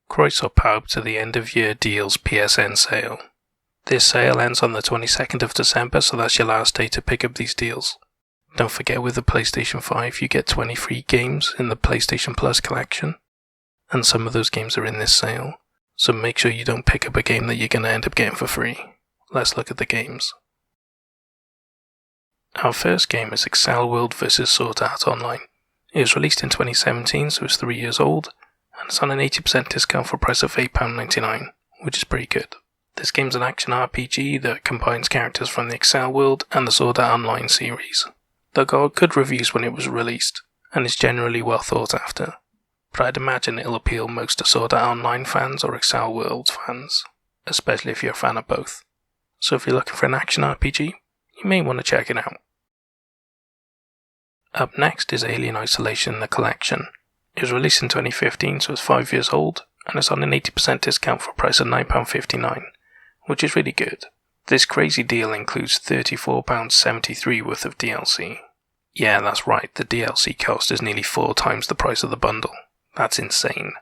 Croix or Pope to the end of year deals PSN sale. This sale ends on the 22nd of December, so that's your last day to pick up these deals. Don't forget, with the PlayStation 5 you get 20 free games in the PlayStation Plus collection, and some of those games are in this sale, so make sure you don't pick up a game that you're going to end up getting for free. Let's look at the games. Our first game is Accel World vs Sword Art Online. It was released in 2017, so it's 3 years old, and it's on an 80% discount for a price of £8.99, which is pretty good. This game's an action RPG that combines characters from the Accel World and the Sword Art Online series. That got good reviews when it was released, and is generally well thought after, but I'd imagine it'll appeal most to Sword Art Online fans or Accel World fans, especially if you're a fan of both. So if you're looking for an action RPG, you may want to check it out. Up next is Alien Isolation: The Collection. It was released in 2015, so it's 5 years old, and it's on an 80% discount for a price of £9.59, which is really good. This crazy deal includes £34.73 worth of DLC. Yeah, that's right, the DLC cost is nearly 4 times the price of the bundle. That's insane.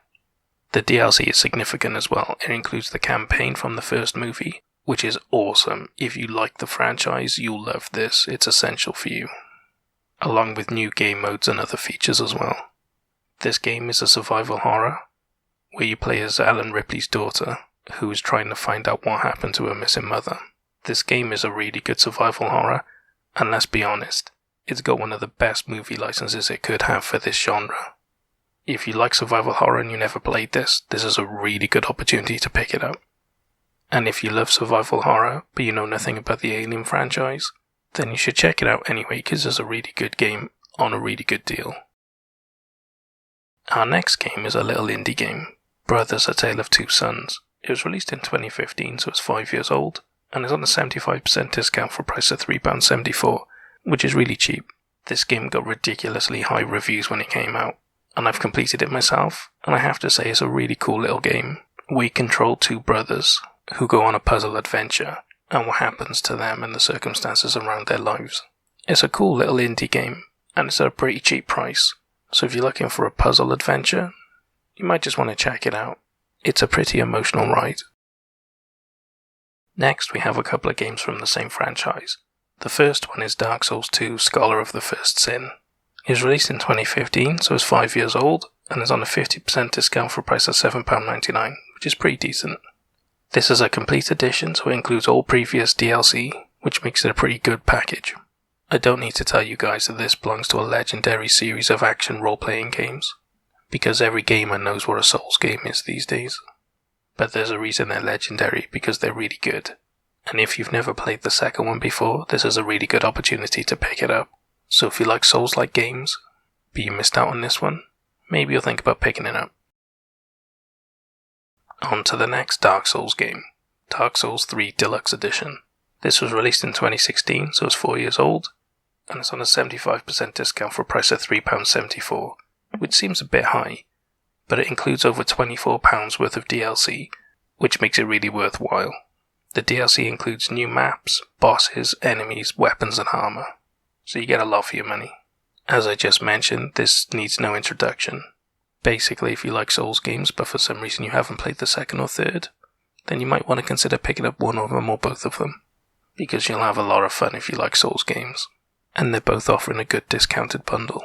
The DLC is significant as well. It includes the campaign from the first movie, which is awesome. If you like the franchise, you'll love this. It's essential for you. Along with new game modes and other features as well. This game is a survival horror, where you play as Ellen Ripley's daughter, who is trying to find out what happened to her missing mother. This game is a really good survival horror, and let's be honest, it's got one of the best movie licenses it could have for this genre. If you like survival horror and you never played this is a really good opportunity to pick it up. And if you love survival horror, but you know nothing about the Alien franchise, then you should check it out anyway, because it's a really good game on a really good deal. Our next game is a little indie game, Brothers: A Tale of Two Sons. It was released in 2015, so it's 5 years old, and is on a 75% discount for a price of £3.74, which is really cheap. This game got ridiculously high reviews when it came out, and I've completed it myself, and I have to say it's a really cool little game. We control two brothers who go on a puzzle adventure, and what happens to them and the circumstances around their lives. It's a cool little indie game, and it's at a pretty cheap price, so if you're looking for a puzzle adventure, you might just want to check it out. It's a pretty emotional ride. Next, we have a couple of games from the same franchise. The first one is Dark Souls 2: Scholar of the First Sin. It was released in 2015, so it's 5 years old, and is on a 50% discount for a price of £7.99, which is pretty decent. This is a complete edition, so it includes all previous DLC, which makes it a pretty good package. I don't need to tell you guys that this belongs to a legendary series of action role-playing games, because every gamer knows what a Souls game is these days. But there's a reason they're legendary, because they're really good. And if you've never played the second one before, this is a really good opportunity to pick it up. So if you like Souls-like games, but you missed out on this one, maybe you'll think about picking it up. On to the next Dark Souls game, Dark Souls 3 Deluxe Edition. This was released in 2016, so it's 4 years old, and it's on a 75% discount for a price of £3.74, which seems a bit high, but it includes over £24 worth of DLC, which makes it really worthwhile. The DLC includes new maps, bosses, enemies, weapons and armor, so you get a lot for your money. As I just mentioned, this needs no introduction. Basically, if you like Souls games, but for some reason you haven't played the second or third, then you might want to consider picking up one of them or both of them, because you'll have a lot of fun if you like Souls games, and they're both offering a good discounted bundle.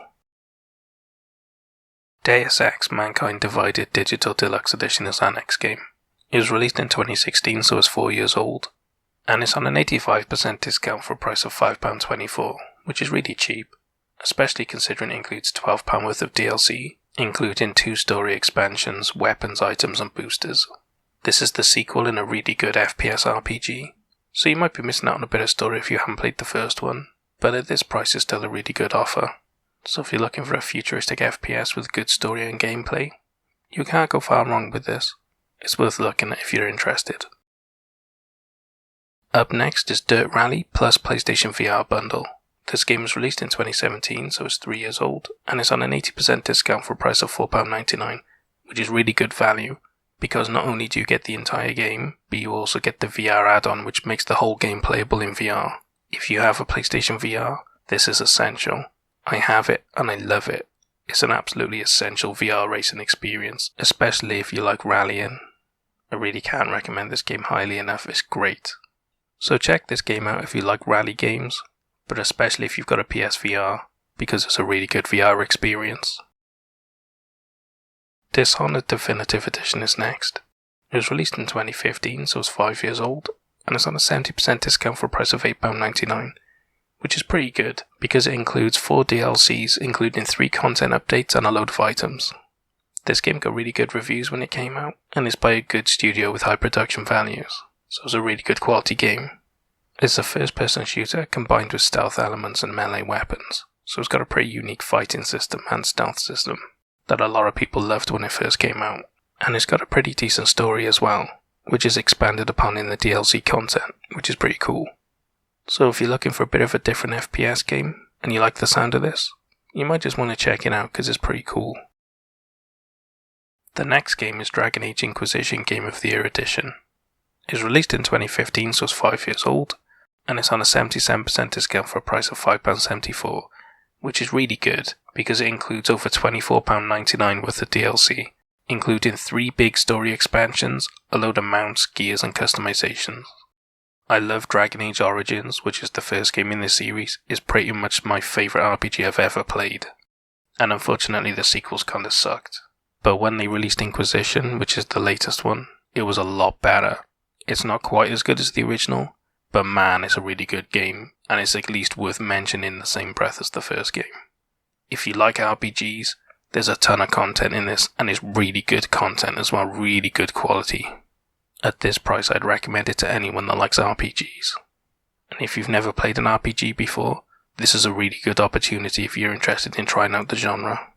Deus Ex: Mankind Divided Digital Deluxe Edition is our next game. It was released in 2016, so it's 4 years old, and it's on an 85% discount for a price of £5.24, which is really cheap, especially considering it includes £12 worth of DLC, including 2 story expansions, weapons, items and boosters. This is the sequel in a really good FPS RPG, so you might be missing out on a bit of story if you haven't played the first one, but at this price it's still a really good offer. So if you're looking for a futuristic FPS with good story and gameplay, you can't go far wrong with this. It's worth looking at if you're interested. Up next is Dirt Rally plus PlayStation VR bundle. This game was released in 2017, so it's 3 years old, and it's on an 80% discount for a price of £4.99, which is really good value, because not only do you get the entire game, but you also get the VR add-on, which makes the whole game playable in VR. If you have a PlayStation VR, this is essential. I have it, and I love it. It's an absolutely essential VR racing experience, especially if you like rallying. I really can't recommend this game highly enough, it's great. So check this game out if you like rally games, but especially if you've got a PSVR, because it's a really good VR experience. Dishonored Definitive Edition is next. It was released in 2015, so it's 5 years old, and it's on a 70% discount for a price of £8.99, which is pretty good because it includes 4 DLCs, including 3 content updates and a load of items. This game got really good reviews when it came out, and is by a good studio with high production values, so it's a really good quality game. It's a first-person shooter combined with stealth elements and melee weapons, so it's got a pretty unique fighting system and stealth system that a lot of people loved when it first came out, and it's got a pretty decent story as well, which is expanded upon in the DLC content, which is pretty cool. So if you're looking for a bit of a different FPS game, and you like the sound of this, you might just want to check it out because it's pretty cool. The next game is Dragon Age Inquisition Game of the Year Edition. It was released in 2015, so it's 5 years old, and it's on a 77% discount for a price of £5.74, which is really good because it includes over £24.99 worth of DLC, including 3 big story expansions, a load of mounts, gears and customizations. I love Dragon Age Origins, which is the first game in this series. It's pretty much my favourite RPG I've ever played, and unfortunately the sequels kinda sucked. But when they released Inquisition, which is the latest one, it was a lot better. It's not quite as good as the original, but man, it's a really good game, and it's at least worth mentioning in the same breath as the first game. If you like RPGs, there's a ton of content in this, and it's really good content as well, really good quality. At this price, I'd recommend it to anyone that likes RPGs. And if you've never played an RPG before, this is a really good opportunity if you're interested in trying out the genre.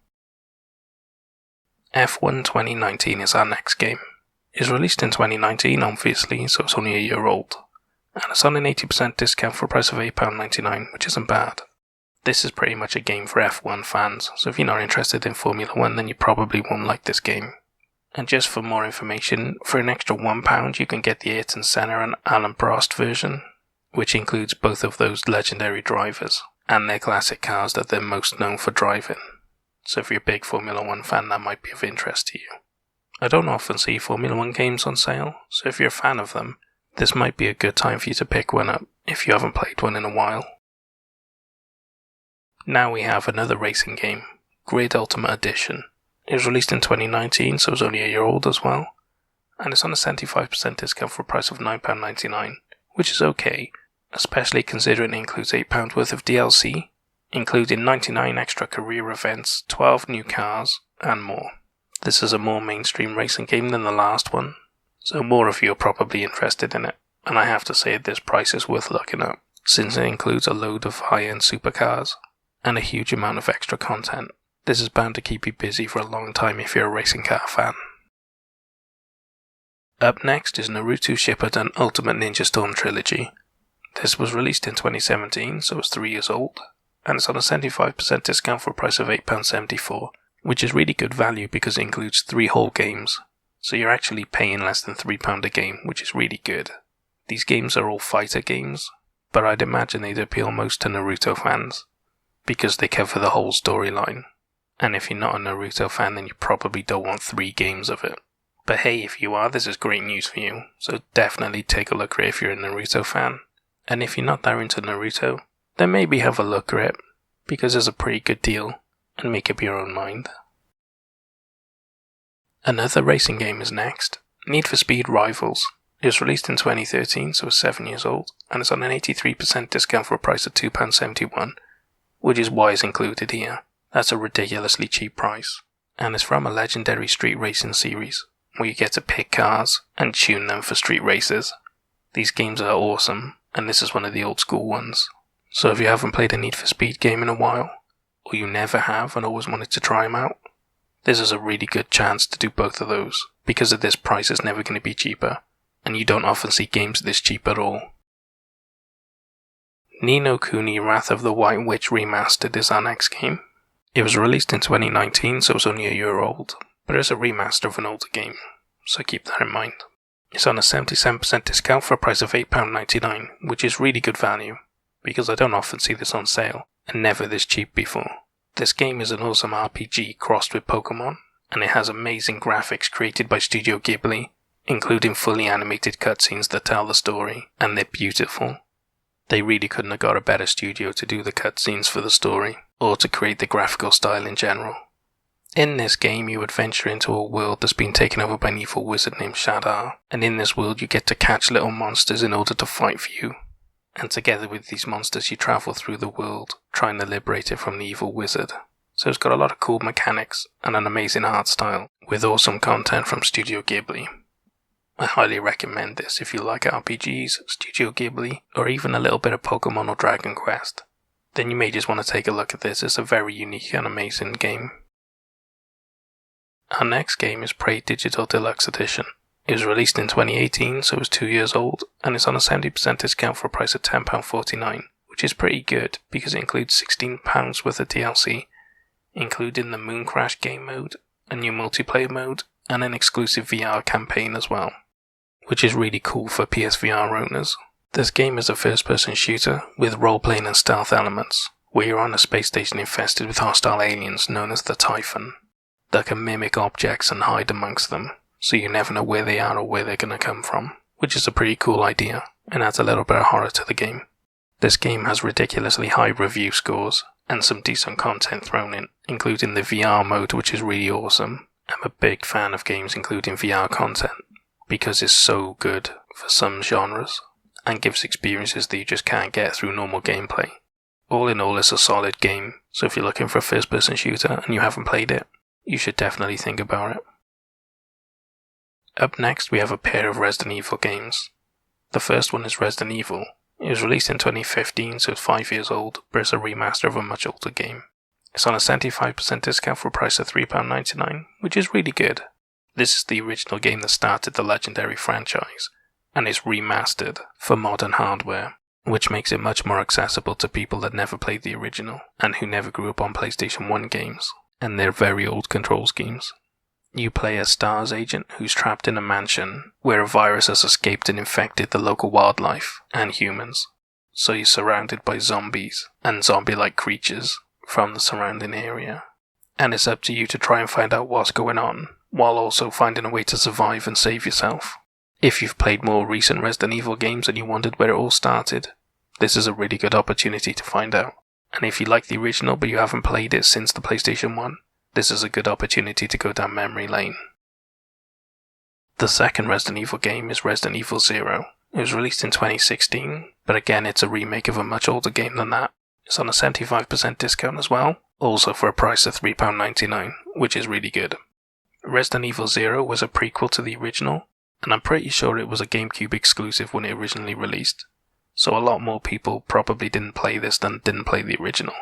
F1 2019 is our next game. It was released in 2019, obviously, so it's only a year old, and it's on an 80% discount for a price of £8.99, which isn't bad. This is pretty much a game for F1 fans, so if you're not interested in Formula 1, then you probably won't like this game. And just for more information, for an extra £1 you can get the Ayrton Senna and Alan Prost version, which includes both of those legendary drivers, and their classic cars that they're most known for driving. So if you're a big Formula 1 fan, that might be of interest to you. I don't often see Formula 1 games on sale, so if you're a fan of them, this might be a good time for you to pick one up if you haven't played one in a while. Now we have another racing game, Grid Ultimate Edition. It was released in 2019, so it's only a year old as well, and it's on a 75% discount for a price of £9.99, which is okay, especially considering it includes £8 worth of DLC, including 99 extra career events, 12 new cars, and more. This is a more mainstream racing game than the last one, so more of you are probably interested in it, and I have to say this price is worth looking up, since it includes a load of high-end supercars, and a huge amount of extra content. This is bound to keep you busy for a long time if you're a racing car fan. Up next is Naruto Shippuden Ultimate Ninja Storm Trilogy. This was released in 2017, so it's 3 years old, and it's on a 75% discount for a price of £8.74, which is really good value because it includes 3 whole games, so you're actually paying less than £3 a game, which is really good. These games are all fighter games, but I'd imagine they'd appeal most to Naruto fans, because they cover the whole storyline, and if you're not a Naruto fan then you probably don't want 3 games of it. But hey, if you are, this is great news for you, so definitely take a look at it if you're a Naruto fan, and if you're not that into Naruto, then maybe have a look at it, because it's a pretty good deal, and make up your own mind. Another racing game is next, Need for Speed Rivals. It was released in 2013, so it's 7 years old, and it's on an 83% discount for a price of £2.71, which is why it's included here. That's a ridiculously cheap price, and it's from a legendary street racing series, where you get to pick cars and tune them for street races. These games are awesome, and this is one of the old school ones. So if you haven't played a Need for Speed game in a while, or you never have and always wanted to try them out, this is a really good chance to do both of those, because at this price it's never going to be cheaper, and you don't often see games this cheap at all. Ni no Kuni Wrath of the White Witch Remastered is our next game. It was released in 2019, so it's only a year old, but it's a remaster of an older game, so keep that in mind. It's on a 77% discount for a price of £8.99, which is really good value, because I don't often see this on sale, and never this cheap before. This game is an awesome RPG crossed with Pokemon, and it has amazing graphics created by Studio Ghibli, including fully animated cutscenes that tell the story, and they're beautiful. They really couldn't have got a better studio to do the cutscenes for the story, or to create the graphical style in general. In this game, you adventure into a world that's been taken over by an evil wizard named Shadar, and in this world you get to catch little monsters in order to fight for you. And together with these monsters you travel through the world, trying to liberate it from the evil wizard. So it's got a lot of cool mechanics, and an amazing art style, with awesome content from Studio Ghibli. I highly recommend this if you like RPGs, Studio Ghibli, or even a little bit of Pokemon or Dragon Quest. Then you may just want to take a look at this. It's a very unique and amazing game. Our next game is Prey Digital Deluxe Edition. It was released in 2018, so it was 2 years old, and it's on a 70% discount for a price of £10.49, which is pretty good because it includes £16 worth of DLC, including the Moon Crash game mode, a new multiplayer mode, and an exclusive VR campaign as well, which is really cool for PSVR owners. This game is a first-person shooter with role-playing and stealth elements, where you're on a space station infested with hostile aliens known as the Typhon, that can mimic objects and hide amongst them, so you never know where they are or where they're going to come from, which is a pretty cool idea, and adds a little bit of horror to the game. This game has ridiculously high review scores, and some decent content thrown in, including the VR mode, which is really awesome. I'm a big fan of games including VR content, because it's so good for some genres, and gives experiences that you just can't get through normal gameplay. All in all, it's a solid game, so if you're looking for a first-person shooter and you haven't played it, you should definitely think about it. Up next, we have a pair of Resident Evil games. The first one is Resident Evil. It was released in 2015, so it's 5 years old, but it's a remaster of a much older game. It's on a 75% discount for a price of £3.99, which is really good. This is the original game that started the legendary franchise, and it's remastered for modern hardware, which makes it much more accessible to people that never played the original, and who never grew up on PlayStation 1 games, and their very old control schemes. You play as STARS agent who's trapped in a mansion where a virus has escaped and infected the local wildlife and humans. So you're surrounded by zombies and zombie-like creatures from the surrounding area. And it's up to you to try and find out what's going on, while also finding a way to survive and save yourself. If you've played more recent Resident Evil games and you wondered where it all started, this is a really good opportunity to find out. And if you like the original but you haven't played it since the PlayStation 1, this is a good opportunity to go down memory lane. The second Resident Evil game is Resident Evil 0. It was released in 2016, but again it's a remake of a much older game than that. It's on a 75% discount as well, also for a price of £3.99, which is really good. Resident Evil 0 was a prequel to the original, and I'm pretty sure it was a GameCube exclusive when it originally released, so a lot more people probably didn't play this than didn't play the original.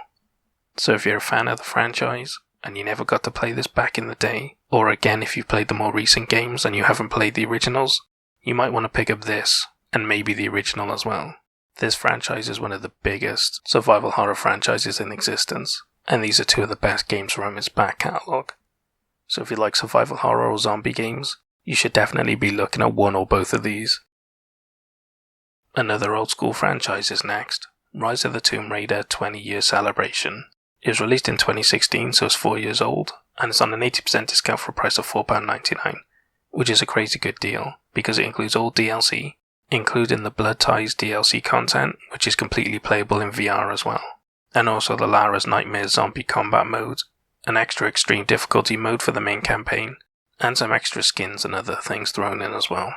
So if you're a fan of the franchise, and you never got to play this back in the day, or again if you've played the more recent games and you haven't played the originals, you might want to pick up this, and maybe the original as well. This franchise is one of the biggest survival horror franchises in existence, and these are two of the best games from its back catalogue. So if you like survival horror or zombie games, you should definitely be looking at one or both of these. Another old school franchise is next, Rise of the Tomb Raider 20-year celebration. It was released in 2016, so it's 4 years old, and it's on an 80% discount for a price of £4.99, which is a crazy good deal, because it includes all DLC, including the Blood Ties DLC content, which is completely playable in VR as well, and also the Lara's Nightmare Zombie Combat mode, an extra extreme difficulty mode for the main campaign, and some extra skins and other things thrown in as well.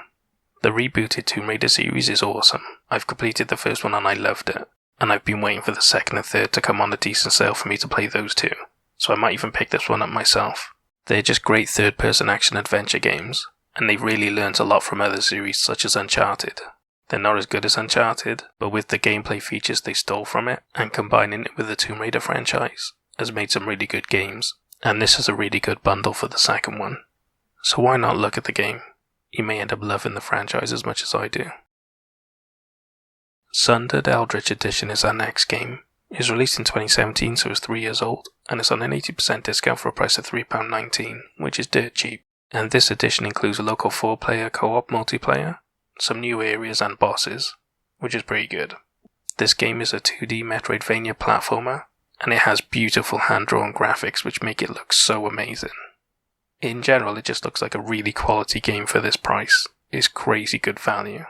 The rebooted Tomb Raider series is awesome. I've completed the first one and I loved it. And I've been waiting for the second and third to come on a decent sale for me to play those two, so I might even pick this one up myself. They're just great third-person action-adventure games, and they've really learnt a lot from other series such as Uncharted. They're not as good as Uncharted, but with the gameplay features they stole from it, and combining it with the Tomb Raider franchise, has made some really good games, and this is a really good bundle for the second one. So why not look at the game? You may end up loving the franchise as much as I do. Sundered Eldritch Edition is our next game. It was released in 2017, so it's 3 years old, and it's on an 80% discount for a price of £3.19, which is dirt cheap. And this edition includes a local 4-player co-op multiplayer, some new areas and bosses, which is pretty good. This game is a 2D Metroidvania platformer, and it has beautiful hand-drawn graphics which make it look so amazing. In general, it just looks like a really quality game for this price. It's crazy good value.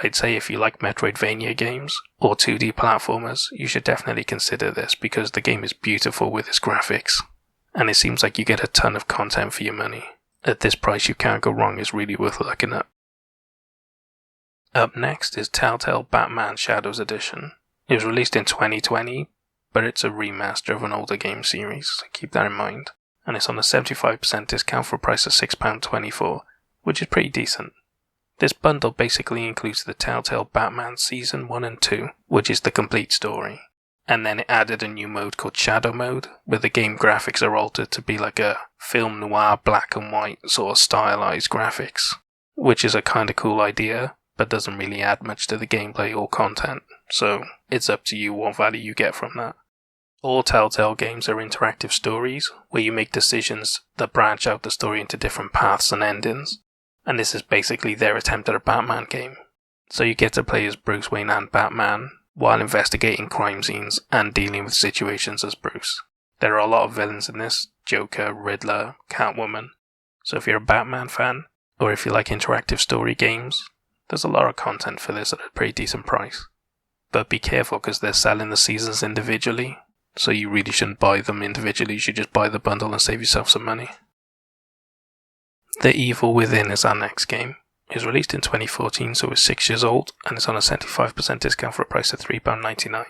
I'd say if you like Metroidvania games or 2D platformers, you should definitely consider this because the game is beautiful with its graphics, and it seems like you get a ton of content for your money. At this price you can't go wrong, it's really worth looking at. Up next is Telltale Batman Shadows Edition. It was released in 2020, but it's a remaster of an older game series, so keep that in mind. And it's on a 75% discount for a price of £6.24, which is pretty decent. This bundle basically includes the Telltale Batman Season 1 and 2, which is the complete story. And then it added a new mode called Shadow Mode, where the game graphics are altered to be like a film noir black and white sort of stylized graphics, which is a kinda cool idea, but doesn't really add much to the gameplay or content, so it's up to you what value you get from that. All Telltale games are interactive stories, where you make decisions that branch out the story into different paths and endings, and this is basically their attempt at a Batman game. So you get to play as Bruce Wayne and Batman, while investigating crime scenes and dealing with situations as Bruce. There are a lot of villains in this: Joker, Riddler, Catwoman, so if you're a Batman fan, or if you like interactive story games, there's a lot of content for this at a pretty decent price. But be careful because they're selling the seasons individually, so you really shouldn't buy them individually, you should just buy the bundle and save yourself some money. The Evil Within is our next game. It was released in 2014, so it's 6 years old, and it's on a 75% discount for a price of £3.99,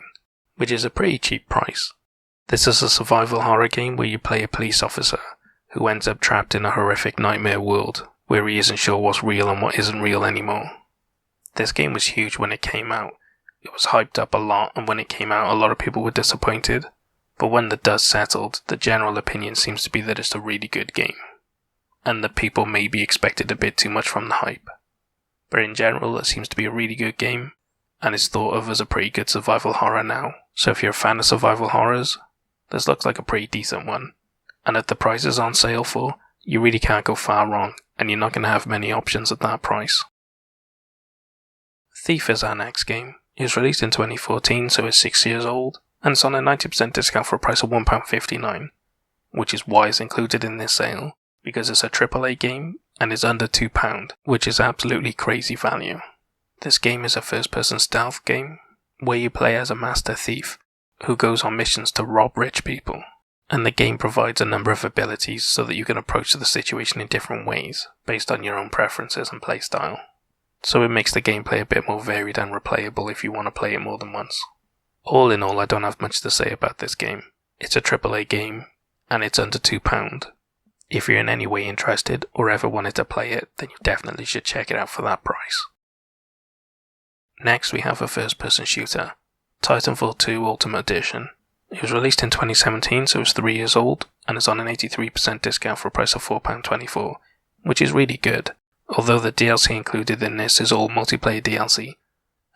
which is a pretty cheap price. This is a survival horror game where you play a police officer who ends up trapped in a horrific nightmare world where he isn't sure what's real and what isn't real anymore. This game was huge when it came out. It was hyped up a lot, and when it came out a lot of people were disappointed, but when the dust settled, the general opinion seems to be that it's a really good game, and that people maybe expected a bit too much from the hype. But in general, it seems to be a really good game, and it's thought of as a pretty good survival horror now, so if you're a fan of survival horrors, this looks like a pretty decent one, and at the prices on sale for, you really can't go far wrong, and you're not going to have many options at that price. Thief is our next game. It was released in 2014, so it's 6 years old, and it's on a 90% discount for a price of £1.59, which is why it's included in this sale, because it's a AAA game and is under £2, which is absolutely crazy value. This game is a first-person stealth game, where you play as a master thief who goes on missions to rob rich people, and the game provides a number of abilities so that you can approach the situation in different ways, based on your own preferences and playstyle. So it makes the gameplay a bit more varied and replayable if you want to play it more than once. All in all, I don't have much to say about this game. It's a AAA game, and it's under £2. If you're in any way interested or ever wanted to play it, then you definitely should check it out for that price. Next we have a first-person shooter, Titanfall 2 Ultimate Edition. It was released in 2017, so it's 3 years old, and it's on an 83% discount for a price of £4.24, which is really good, although the DLC included in this is all multiplayer DLC,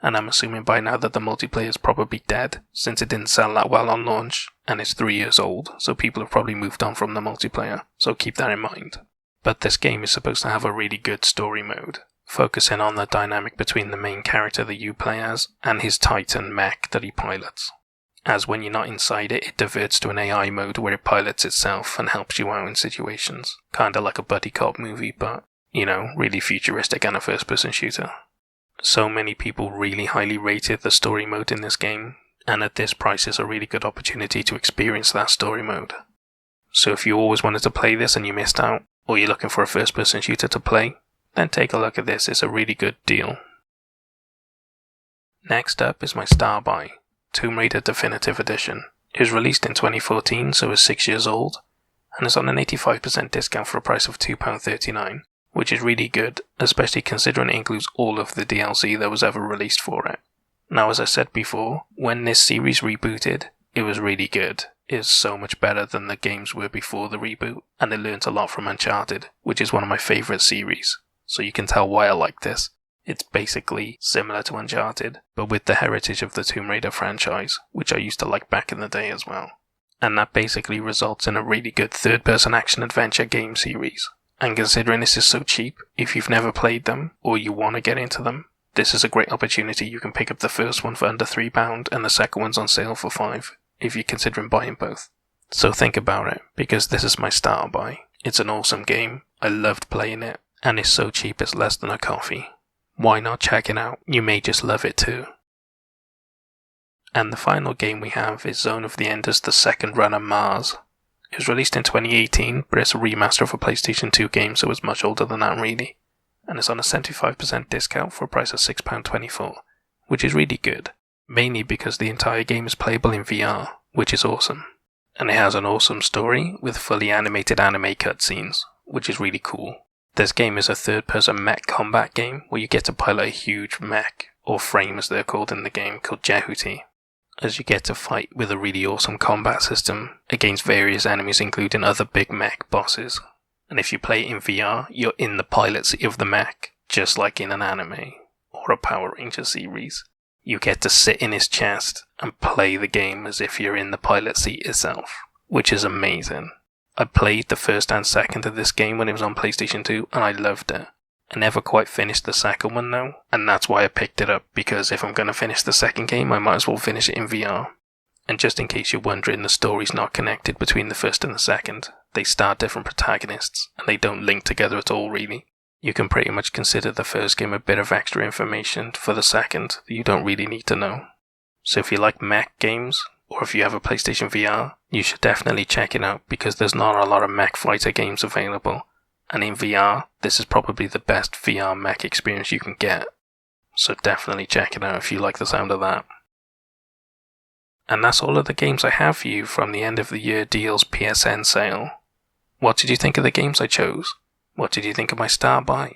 and I'm assuming by now that the multiplayer is probably dead, since it didn't sell that well on launch, and it's 3 years old, so people have probably moved on from the multiplayer, so keep that in mind. But this game is supposed to have a really good story mode, focusing on the dynamic between the main character that you play as, and his Titan mech that he pilots. As when you're not inside it, it diverts to an AI mode where it pilots itself and helps you out in situations. Kinda like a buddy cop movie, but, really futuristic and a first-person shooter. So many people really highly rated the story mode in this game, and at this price is a really good opportunity to experience that story mode. So if you always wanted to play this and you missed out, or you're looking for a first-person shooter to play, then take a look at this, it's a really good deal. Next up is my star buy, Tomb Raider Definitive Edition. It was released in 2014, so it's 6 years old, and it's on an 85% discount for a price of £2.39, which is really good, especially considering it includes all of the DLC that was ever released for it. Now, as I said before, when this series rebooted, it was really good. It's so much better than the games were before the reboot, and it learnt a lot from Uncharted, which is one of my favourite series, so you can tell why I like this. It's basically similar to Uncharted, but with the heritage of the Tomb Raider franchise, which I used to like back in the day as well. And that basically results in a really good third-person action-adventure game series. And considering this is so cheap, if you've never played them, or you want to get into them, this is a great opportunity. You can pick up the first one for under £3, and the second one's on sale for £5. if you're considering buying both. So think about it, because this is my starter buy. It's an awesome game, I loved playing it, and it's so cheap it's less than a coffee. Why not check it out? You may just love it too. And the final game we have is Zone of the Enders: The Second Run on Mars. It was released in 2018, but it's a remaster of a PlayStation 2 game, so it's much older than that really. And it's on a 75% discount for a price of £6.24, which is really good. Mainly because the entire game is playable in VR, which is awesome. And it has an awesome story with fully animated anime cutscenes, which is really cool. This game is a third-person mech combat game where you get to pilot a huge mech, or frame as they're called in the game, called Jehuti, as you get to fight with a really awesome combat system against various enemies including other big mech bosses. And if you play it in VR, you're in the pilot seat of the mech, just like in an anime, or a Power Ranger series. You get to sit in his chest and play the game as if you're in the pilot seat itself, which is amazing. I played the first and second of this game when it was on PlayStation 2 and I loved it. I never quite finished the second one though, and that's why I picked it up, because if I'm going to finish the second game I might as well finish it in VR. And just in case you're wondering, the story's not connected between the first and the second. They star different protagonists and they don't link together at all really. You can pretty much consider the first game a bit of extra information for the second that you don't really need to know. So if you like mech games, or if you have a PlayStation VR, you should definitely check it out because there's not a lot of mech fighter games available. And in VR, this is probably the best VR mech experience you can get. So definitely check it out if you like the sound of that. And that's all of the games I have for you from the end of the year deals PSN sale. What did you think of the games I chose? What did you think of my star buy?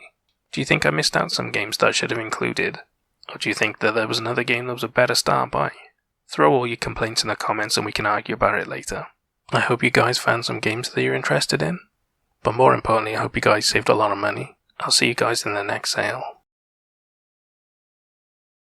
Do you think I missed out some games that I should have included? Or do you think that there was another game that was a better star buy? Throw all your complaints in the comments and we can argue about it later. I hope you guys found some games that you're interested in. But more importantly, I hope you guys saved a lot of money. I'll see you guys in the next sale.